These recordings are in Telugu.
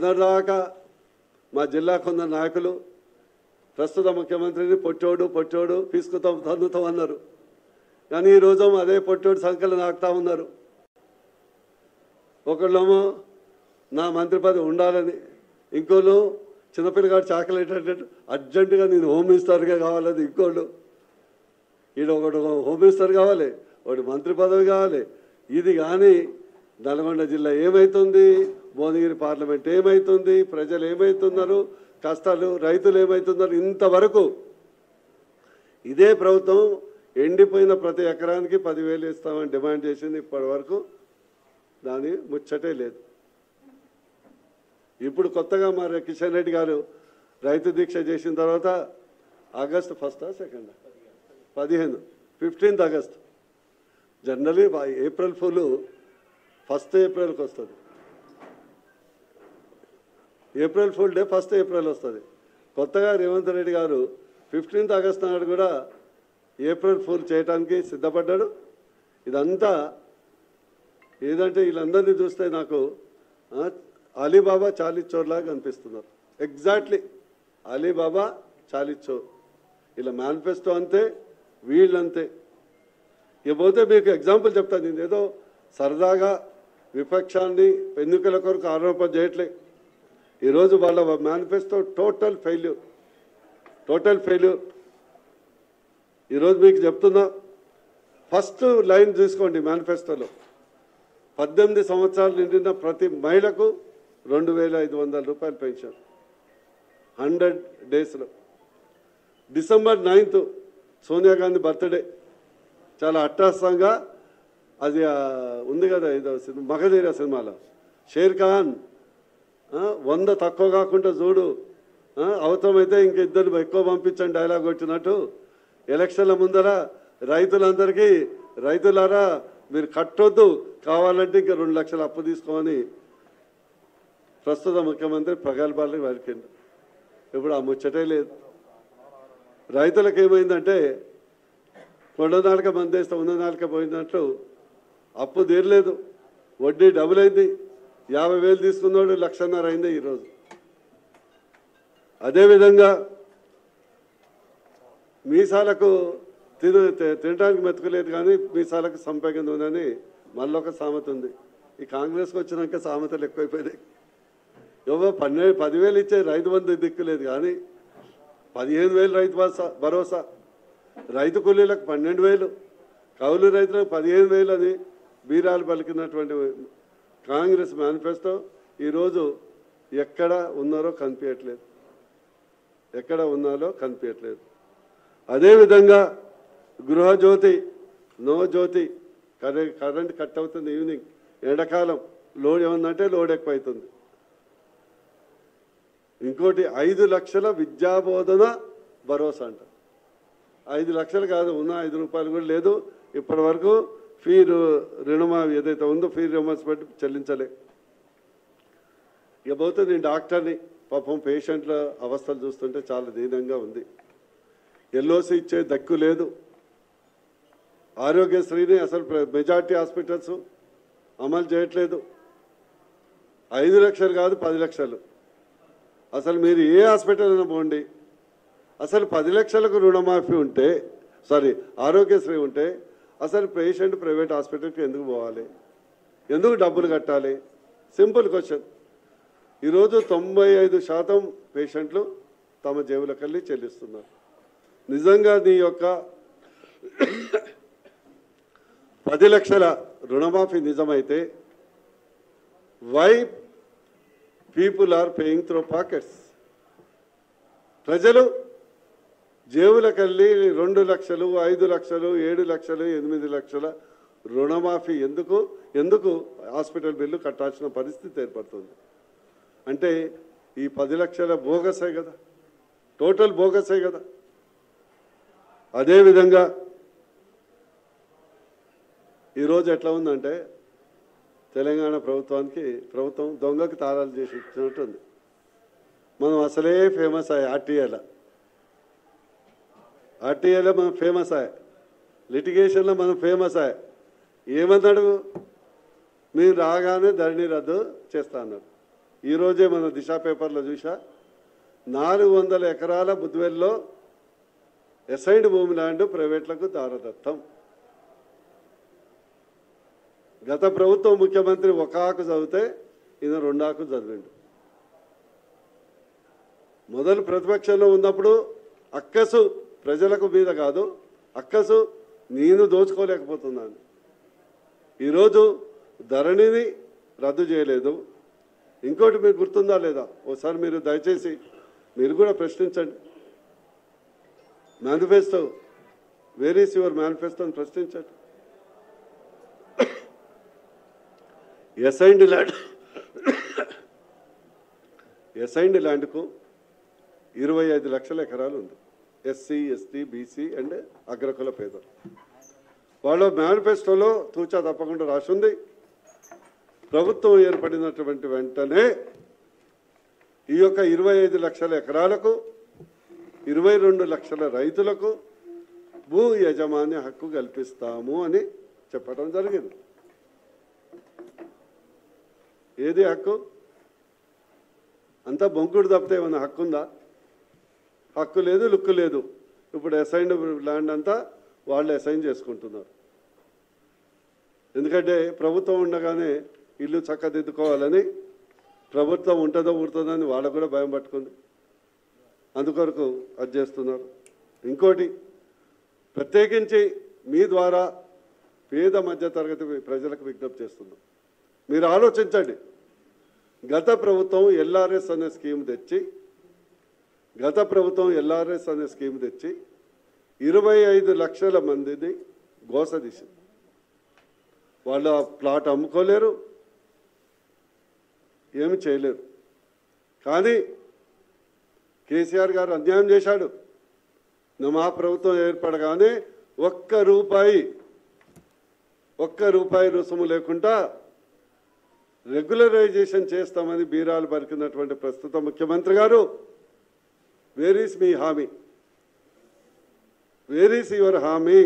మొదటిదాకా మా జిల్లా కొందరు నాయకులు ప్రస్తుత ముఖ్యమంత్రిని పొట్టోడు తీసుకుతాం తన్నుతాం అన్నారు. కానీ ఈరోజు అదే పొట్టోడు సంఖ్యలు నాకుతా ఉన్నారు. ఒకళ్ళేమో నా మంత్రి పదవి ఉండాలని, ఇంకోళ్ళు చిన్నపిల్లగాడు చాకలేటట్టు అర్జెంటుగా నేను హోమ్ మినిస్టర్గా కావాలని, ఇంకోళ్ళు ఒకడు హోమ్ మినిస్టర్ కావాలి, ఒకటి మంత్రి పదవి కావాలి. ఇది కానీ నల్గొండ జిల్లా ఏమవుతుంది, భువనగిరి పార్లమెంట్ ఏమవుతుంది, ప్రజలు ఏమవుతున్నారు, కష్టాలు రైతులు ఏమవుతున్నారు, ఇంతవరకు ఇదే ప్రభుత్వం ఎండిపోయిన ప్రతి ఎకరానికి 10,000 ఇస్తామని డిమాండ్ చేసింది. ఇప్పటి వరకు దాని ముచ్చటే లేదు. ఇప్పుడు కొత్తగా మరి కిషన్ రెడ్డి గారు రైతు దీక్ష చేసిన తర్వాత August 1 2 15 August generally April full 1 ఏప్రిల్కి వస్తుంది. ఏప్రిల్ ఫుల్ డే 1 ఏప్రిల్ వస్తుంది. కొత్తగా రేవంత్ రెడ్డి గారు 15 ఆగస్టు నాడు కూడా ఏప్రిల్ ఫుల్ చేయడానికి సిద్ధపడ్డాడు. ఇదంతా ఏదంటే వీళ్ళందరినీ చూస్తే నాకు అలీబాబా చాలీస్ చోర్లాగా కనిపిస్తున్నారు. ఎగ్జాక్ట్లీ అలీబాబా చాలీస్ చోర్. ఇలా మేనిఫెస్టో అంతే, వీళ్ళంతే. ఇకపోతే మీకు ఎగ్జాంపుల్ చెప్తాను. నేను ఏదో సరదాగా విపక్షాన్ని ఎన్నికల కొరకు ఆరోపణ చేయట్లే. ఈరోజు వాళ్ళ మేనిఫెస్టో టోటల్ ఫెయిల్యూర్. ఈరోజు మీకు చెప్తున్నా, ఫస్ట్ లైన్ తీసుకోండి మేనిఫెస్టోలో. 18 సంవత్సరాలు నిండిన ప్రతి మహిళకు 2,500 రూపాయలు పెన్షన్ 100 డేస్లో. December 9 Sonia Gandhi birthday. చాలా అట్టహాసంగా అది ఉంది కదా, ఏదో సినిమా మగధీర సినిమాలో షేర్ ఖాన్ 100 తక్కువ కాకుండా చూడు, అవసరమైతే ఇంక 2 ఎక్కువ పంపించండి డైలాగ్ వచ్చినట్టు ఎలక్షన్ల ముందర రైతులందరికీ, రైతులారా మీరు కట్టొద్దు, కావాలంటే ఇంకా 2 లక్షలు అప్పు తీసుకోమని ప్రస్తుత ముఖ్యమంత్రి ప్రగల్భాలకు వలికిండు. ఇప్పుడు ఆ ముచ్చటే లేదు. రైతులకు ఏమైందంటే కొండనాళక మందేస్తే ఉన్ననాళక పోయినట్లు అప్పు తీరలేదు, వడ్డీ డబుల్ అయింది. 50,000 తీసుకున్నాడు 1,500,000 అయింది ఈరోజు. అదేవిధంగా మీసాలకు తినడానికి మెతుకులేదు కానీ మీసాలకు సంపేగం ఉందని మళ్ళొక సామెత ఉంది. ఈ కాంగ్రెస్కి వచ్చినాక సామెతలు ఎక్కువైపోయినాయి. ఏవో 10,000 ఇచ్చే రైతు బంధు దిక్కులేదు కానీ 15,000 రైతు భరోసా, రైతు కూలీలకు 12,000, కౌలు రైతులకు 15,000 అని బీరాలు పలికినటువంటి కాంగ్రెస్ మేనిఫెస్టో ఈరోజు ఎక్కడ ఉన్నారో కనిపించట్లేదు. అదేవిధంగా గృహజ్యోతి, నో జ్యోతి, కరెంట్ కట్ అవుతుంది ఈవినింగ్, ఎండాకాలం లోడ్ ఏమందంటే లోడ్ ఎక్కువ అవుతుంది. ఇంకోటి 5 లక్షల విద్యాబోధన భరోసా అంట. 5 లక్షలు కాదు, ఉన్న 5 రూపాయలు కూడా లేదు. ఇప్పటి వరకు ఫీ రుణమాఫీ ఏదైతే ఉందో ఫీ రియంబర్స్మెంట్ చెల్లించలే. ఇకపోతే నేను డాక్టర్ని, పాపం పేషెంట్ల అవస్థలు చూస్తుంటే చాలా దీనంగా ఉంది. ఎల్ఓసి ఇచ్చే దక్కు లేదు. ఆరోగ్యశ్రీని అసలు మెజార్టీ హాస్పిటల్స్ అమలు చేయట్లేదు. 5 లక్షలు కాదు 10 లక్షలు. అసలు మీరు ఏ హాస్పిటల్ అయినా పోండి, అసలు 10 లక్షలకు రుణమాఫీ ఉంటే, ఆరోగ్యశ్రీ ఉంటే అసలు పేషెంట్ ప్రైవేట్ హాస్పిటల్కి ఎందుకు పోవాలి, ఎందుకు డబ్బులు కట్టాలి? Simple question. ఈరోజు 95% పేషెంట్లు తమ జేబులకెళ్ళి చెల్లిస్తున్నారు. నిజంగా నీ యొక్క 10 లక్షల రుణమాఫీ నిజమైతే why people are paying through pockets? ప్రజలు జేబులకెళ్ళి 2 లక్షలు, 5 లక్షలు, 7 లక్షలు, 8 లక్షల రుణమాఫీ ఎందుకు హాస్పిటల్ బిల్లు కట్టాల్సిన పరిస్థితి ఏర్పడుతుంది. అంటే ఈ 10 లక్షల బోగసే కదా, టోటల్ బోగసే కదా. అదేవిధంగా ఈరోజు ఎట్లా ఉందంటే తెలంగాణ ప్రభుత్వం దొంగకి తాళాలు చేసి ఇచ్చినట్టుంది. మనం అసలే ఫేమస్ అయ్యాయి ఆర్టీఐలో మనం ఫేమస్ అయ్యాయి, లిటిగేషన్లో మనం ఫేమస్ అయ్యాయి. ఏమన్నాడు? మీరు రాగానే ధరణి రద్దు చేస్తా అన్నారు. ఈరోజే మన దిశ పేపర్లో చూసా 400 ఎకరాల బుద్వేల్లో అసైన్డ్ భూమి ల్యాండ్ ప్రైవేట్లకు దారదత్తం. గత ప్రభుత్వం ముఖ్యమంత్రి ఒక ఆకు చదివితే ఈయన 2 ఆకులు చదివిండు. మొదలు ప్రతిపక్షంలో ఉన్నప్పుడు అక్కసు ప్రజలకు మీద కాదు, అక్కసు నేను దోచుకోలేకపోతున్నాను. ఈరోజు ధరణిని రద్దు చేయలేదు. ఇంకోటి మీకు గుర్తుందా లేదా ఒకసారి మీరు దయచేసి మీరు కూడా ప్రశ్నించండి. Manifesto, where is your manifesto అని ప్రశ్నించండి. అసైన్డ్ ల్యాండ్కు 25 లక్షల ఎకరాలు ఉంది. ఎస్సీ, ఎస్టీ, బీసీ అండ్ అగ్రకుల పేదలు. వాళ్ళ మేనిఫెస్టోలో తూచా తప్పకుండా రాసింది, ప్రభుత్వం ఏర్పడినటువంటి వెంటనే ఈ యొక్క 25 లక్షల ఎకరాలకు 22 లక్షల రైతులకు భూ యజమాన్య హక్కు కల్పిస్తాము అని చెప్పడం జరిగింది. ఏది హక్కు? అంతా బొంకుడు తప్పితే ఏమన్నా హక్కు ఉందా? హక్కు లేదు, లుక్కు లేదు. ఇప్పుడు అసైన్డ్ ల్యాండ్ అంతా వాళ్ళు అసైన్ చేసుకుంటున్నారు. ఎందుకంటే ప్రభుత్వం ఉండగానే ఇల్లు చక్కదిద్దుకోవాలని, ప్రభుత్వం ఉంటుందో ఊరుతుందని వాళ్ళకు కూడా భయం పట్టుకుంది. అందుకొరకు అది చేస్తున్నారు. ఇంకోటి ప్రత్యేకించి మీ ద్వారా పేద మధ్యతరగతి ప్రజలకు విజ్ఞప్తి చేస్తున్నాం. మీరు ఆలోచించండి. గత ప్రభుత్వం ఎల్ఆర్ఎస్ అనే స్కీమ్ తెచ్చి 25 లక్షల మందిని గోసదీసింది. వాళ్ళ ప్లాట్ అమ్ముకోలేరు, ఏమి చేయలేరు. కానీ కేసీఆర్ గారు అన్యాయం చేశాడు. మా ప్రభుత్వం ఏర్పడగానే ఒక్క రూపాయి రుసుము లేకుండా రెగ్యులరైజేషన్ చేస్తామని బీరాలు పలికినటువంటి ప్రస్తుత ముఖ్యమంత్రి గారు, వేర్ ఈస్ మీ హామీ? వేర్ ఈస్ యువర్ హామీ?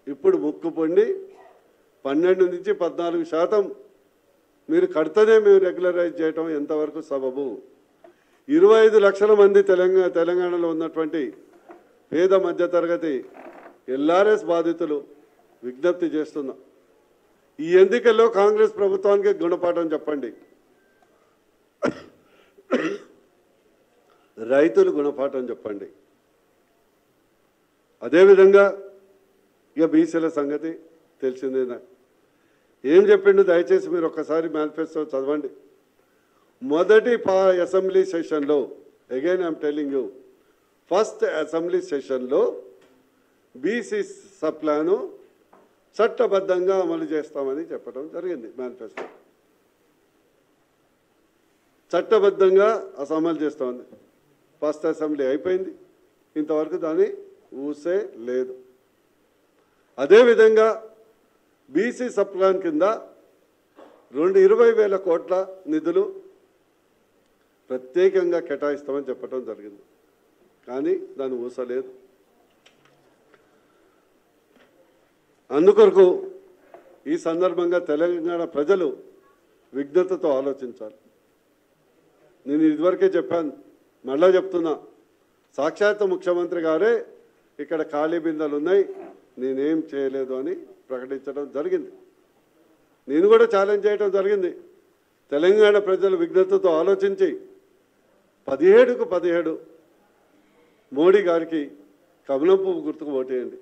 ఇప్పుడు ముక్కుపొండి 12 నుంచి 14% మీరు కడితేనే మేము రెగ్యులరైజ్ చేయటం ఎంతవరకు సబబు? 25 లక్షల మంది తెలంగాణలో ఉన్నటువంటి పేద మధ్యతరగతి ఎల్ఆర్ఎస్ బాధితులు విజ్ఞప్తి చేస్తున్నా, ఈ ఎన్నికల్లో కాంగ్రెస్ ప్రభుత్వానికి గుణపాఠం చెప్పండి. రైతులు గుణపాఠం చెప్పండి. అదేవిధంగా ఇక బీసీల సంగతి తెలిసిందేనా? ఏం చెప్పిండు దయచేసి మీరు ఒక్కసారి మేనిఫెస్టో చదవండి. మొదటి అసెంబ్లీ సెషన్లో, again I'm telling you, first assembly సెషన్లో బీసీ సప్లాను చట్టబద్ధంగా అమలు చేస్తామని చెప్పడం జరిగింది. మేనిఫెస్టో చట్టబద్ధంగా అమలు చేస్తామని. ఫస్ట్ అసెంబ్లీ అయిపోయింది, ఇంతవరకు దాని ఊసే లేదు. అదేవిధంగా బీసీ సప్లాన్ కింద 20,000 కోట్ల నిధులు ప్రత్యేకంగా కేటాయిస్తామని చెప్పడం జరిగింది. కానీ దాని ఊస లేదు. అందుకొరకు ఈ సందర్భంగా తెలంగాణ ప్రజలు విజ్ఞతతో ఆలోచించాలి. నేను ఇదివరకే చెప్పాను, మళ్ళా చెప్తున్నా, సాక్షాత్ ముఖ్యమంత్రి గారే ఇక్కడ ఖాళీ బిందెలు ఉన్నాయి, నేనేం చేయలేదు అని ప్రకటించడం జరిగింది. నేను కూడా ఛాలెంజ్ చేయడం జరిగింది. తెలంగాణ ప్రజలు విజ్ఞతతో ఆలోచించి 17కు 17 మోడీ గారికి కమలం పువ్వు గుర్తుకు ఓటేయండి.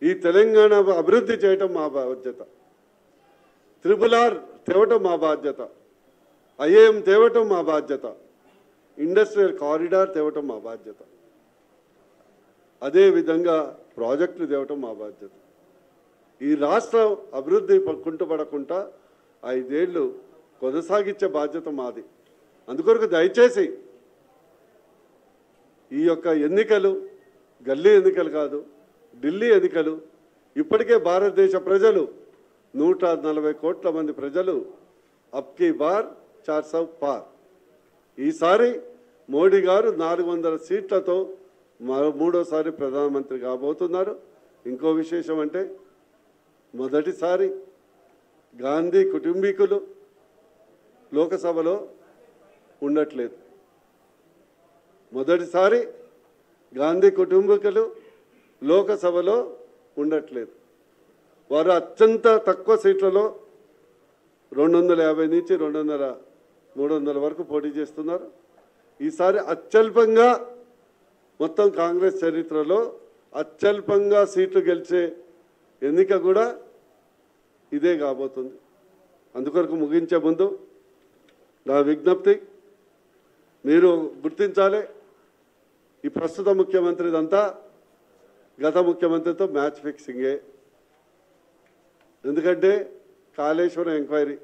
ఈ తెలంగాణ అభివృద్ధి చేయటం మా బాధ్యత, RRR తేవటం మా బాధ్యత, IIM తేవటం మా బాధ్యత, ఇండస్ట్రియల్ కారిడార్ తేవటం మా బాధ్యత, అదేవిధంగా ప్రాజెక్టులు తేవటం మా బాధ్యత. ఈ రాష్ట్రం అభివృద్ధి కుంటుపడకుండా 5 ఏళ్ళు కొనసాగించే బాధ్యత మాది. అందుకొరకు దయచేసి ఈ యొక్క ఎన్నికలు గల్లీ ఎన్నికలు కాదు, ఢిల్లీ ఎన్నికలు. ఇప్పటికే భారతదేశ ప్రజలు 140 కోట్ల మంది ప్రజలు అబ్కీ బార్ 400 పార్. ఈసారి మోడీ గారు 400 సీట్లతో మూడోసారి ప్రధానమంత్రి కాబోతున్నారు. ఇంకో విశేషం అంటే మొదటిసారి గాంధీ కుటుంబీకులు లోకసభలో ఉండట్లేదు. మొదటిసారి గాంధీ కుటుంబీకులు లోకసభలో ఉండట్లేదు. వారు అత్యంత తక్కువ సీట్లలో 250 నుంచి 200, 300 వరకు పోటీ చేస్తున్నారు. ఈసారి అత్యల్పంగా మొత్తం కాంగ్రెస్ చరిత్రలో అత్యల్పంగా సీట్లు గెలిచే ఎన్నిక కూడా ఇదే కాబోతుంది. అందుకొరకు ముగించే ముందు నా విజ్ఞప్తి, మీరు గుర్తించాలి, ఈ ప్రస్తుత ముఖ్యమంత్రిదంతా గత ముఖ్యమంత్రితో మ్యాచ్ ఫిక్సింగే. ఎందుకంటే కాళేశ్వరం ఎంక్వైరీ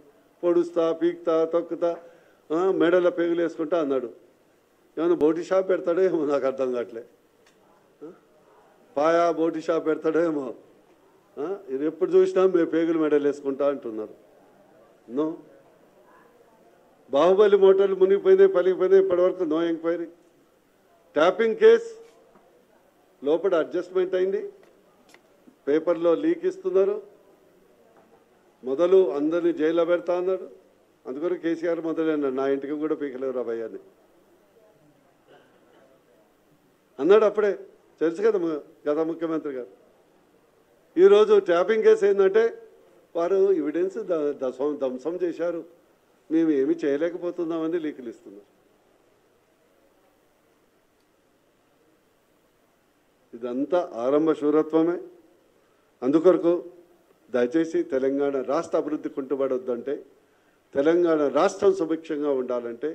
పొడుస్తా, పీక్తా, తొక్కుతా, మెడల పేగులు వేసుకుంటా అన్నాడు. ఏమైనా బోటి షాప్ పెడతాడో ఏమో, నాకు అర్థం కావట్లే. పాయా బోటి షాప్ పెడతాడో ఏమో. ఇది ఎప్పుడు చూసినా మేము పేగులు మెడలు వేసుకుంటా అంటున్నారు. నో, బాహుబలి మోటార్లు మునిగిపోయినాయి, పలిగిపోయినాయి, ఇప్పటివరకు నో ఎంక్వైరీ. ట్యాపింగ్ కేస్ లోపల అడ్జస్ట్మెంట్ అయింది, పేపర్లో లీక్ ఇస్తున్నారు, మొదలు అందరినీ జైల్లో పెడతా అన్నాడు. అందుకని కేసీఆర్ మొదలైనాడు, నా ఇంటికి కూడా పీకలేరు అబ్బాయి అని అన్నాడు. అప్పుడే తెలుసు కదా గత ముఖ్యమంత్రి గారు. ఈరోజు ట్యాపింగ్ కేసు ఏంటంటే వారు ఎవిడెన్స్ ధ్వంసం చేశారు, మేము ఏమి చేయలేకపోతున్నామని లీకులు ఇస్తున్నారు. ఇదంతా ఆరంభ శూరత్వమే. అందుకొరకు దయచేసి తెలంగాణ రాష్ట్ర అభివృద్ధి కుంటుపడొద్దంటే, తెలంగాణ రాష్ట్రం సుభిక్షంగా ఉండాలంటే,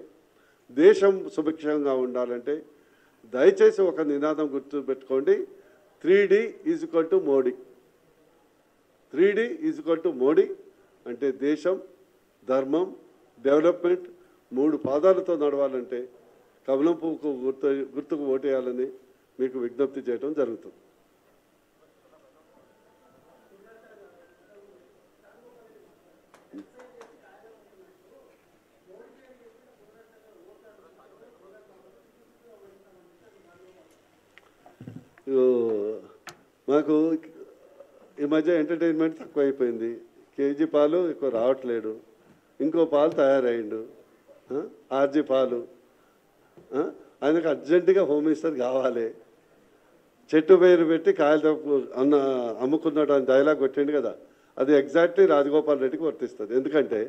దేశం సుభిక్షంగా ఉండాలంటే దయచేసి ఒక నినాదం గుర్తుపెట్టుకోండి, 3D = మోడీ. 3D = మోడీ అంటే దేశం, ధర్మం, డెవలప్మెంట్ 3 పాదాలతో నడవాలంటే కమలం పువ్వుకు గుర్తుకు ఓటేయాలని మీకు విజ్ఞప్తి చేయడం జరుగుతుంది. మాకు ఈ మధ్య ఎంటర్టైన్మెంట్ తక్కువ అయిపోయింది. కేజీ పాలు ఎక్కువ రావట్లేడు, ఇంకో పాలు తయారయ్యిండు, ఆర్జీ పాలు. ఆయనకు అర్జెంటుగా హోమ్ మినిస్టర్ కావాలి. చెట్టు పేరు పెట్టి కాయలు అమ్ముకున్నాడు అని డైలాగ్ కొట్టిండు కదా, అది ఎగ్జాక్ట్లీ రాజగోపాల్ రెడ్డికి వర్తిస్తుంది. ఎందుకంటే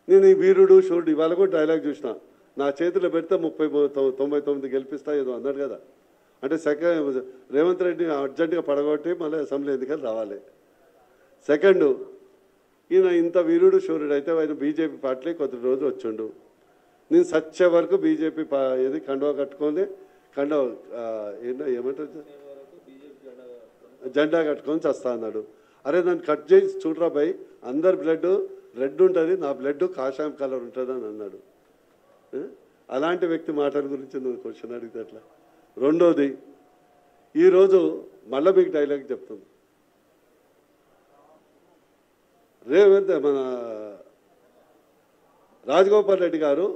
నేను ఈ వీరుడు షూరుడు ఇవాళ కూడా డైలాగ్ చూసిన, నా చేతిలో పెడితే 99 గెలిపిస్తా ఏదో అన్నాడు కదా. అంటే రేవంత్ రెడ్డి అర్జెంటుగా పడగొట్టి మళ్ళీ అసెంబ్లీ ఎన్నికలు రావాలి. సెకండ్, ఈయన ఇంత వీరుడు షూరుడు అయితే ఆయన బీజేపీ పార్టీ కొద్ది రోజులు వచ్చిండు. నేను సచ్చే వరకు బీజేపీ ఏది కండువా కట్టుకొని ఏమంటారు జెండా కట్టుకొని చస్తా అన్నాడు. అరే నన్ను కట్ చేసి చూడరా భయ్, అందరి బ్లడ్ రెడ్ ఉంటుంది, నా బ్లడ్ కాషాయం కలర్ ఉంటుంది అని అన్నాడు. అలాంటి వ్యక్తి మాటల గురించి నువ్వు క్వశ్చన్ అడిగితే అట్లా. రెండోది, ఈరోజు మళ్ళీ మీకు డైలాగ్ చెప్తుంది. రేవంత్ మన రాజగోపాల్ రెడ్డి గారు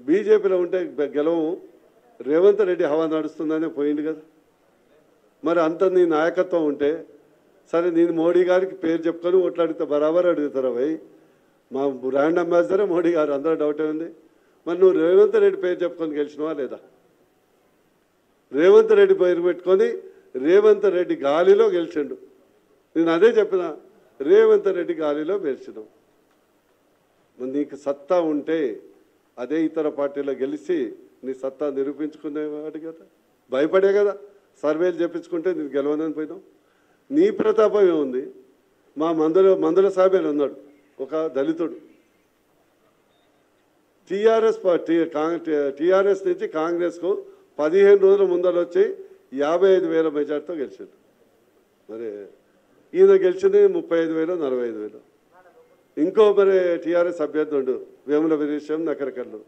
బీజేపీలో ఉంటే గెలవం, రేవంత్ రెడ్డి హవా నడుస్తుందనే పోయింది కదా. మరి అంత నీ నాయకత్వం ఉంటే సరే, నేను మోడీ గారికి పేరు చెప్పుకొని ఓట్లాడితే బరాబర్ అడుగుతారా భయ్, మా బ్రాండ్ అంబాసిడరే మోడీ గారు, అందరూ డౌటే ఉంది. మరి నువ్వు రేవంత్ రెడ్డి పేరు చెప్పుకొని గెలిచినవా లేదా? రేవంత్ రెడ్డి పేరు పెట్టుకొని రేవంత్ రెడ్డి గాలిలో గెలిచిండు. నేను అదే చెప్పిన, రేవంత్ రెడ్డి గాలిలో గెలిచినావు. మరి నీకు సత్తా ఉంటే అదే ఇతర పార్టీలో గెలిచి నీ సత్తా నిరూపించుకునేవాడు కదా. భయపడే కదా సర్వేలు చెప్పించుకుంటే నేను గెలవనని పోయినావు. నీ ప్రతాపం ఏముంది? మా మందుల సాబేలు ఉన్నాడు, ఒక దళితుడు, టీఆర్ఎస్ నుంచి కాంగ్రెస్కు 15 రోజుల ముందర వచ్చి 55,000 మెజార్టీతో గెలిచాడు. మరి ఈయన గెలిచింది 35,000, 45,000. ఇంకో మరి టీఆర్ఎస్ అభ్యర్థుడు వేముల వీరేశం నకరకల్లు,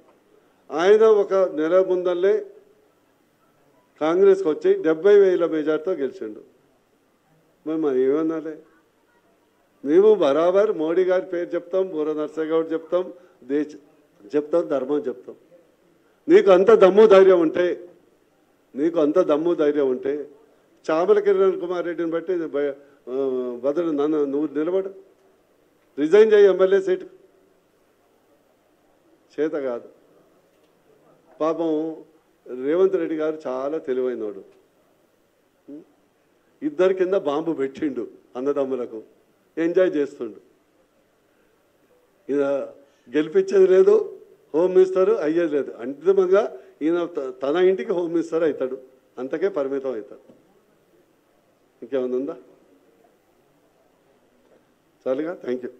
ఆయన ఒక నెల ముందల్లే కాంగ్రెస్కి వచ్చి 70,000 మెజార్టీతో గెలిచిండు. మరి ఏమన్నాలే, మేము బరాబర్ మోడీ గారి పేరు చెప్తాం, బూర నర్సగౌడ్ చెప్తాం, చెప్తాం, ధర్మం చెప్తాం. నీకు అంత దమ్ము ధైర్యం ఉంటే చామల కిరణ్ కుమార్ రెడ్డిని బట్టి బదులు నన్ను నువ్వు నిలబడు, రిజైన్ చేయి ఎమ్మెల్యే సీటు. చేత కాదు. పాపం రేవంత్ రెడ్డి గారు చాలా తెలివైనోడు. ఇద్దరి కింద బాంబు పెట్టిండు, అన్నదమ్ములకు ఎంజాయ్ చేస్తుండు. ఈయన గెలిపించేది లేదు, హోమ్ మినిస్టర్ అయ్యేది లేదు. అంతిమంగా ఈయన తన ఇంటికి హోమ్ మినిస్టర్ అవుతాడు, అంతకే పరిమితం అవుతాడు. ఇంకేమైనా ఉందా? చాలుగా, థ్యాంక్ యూ.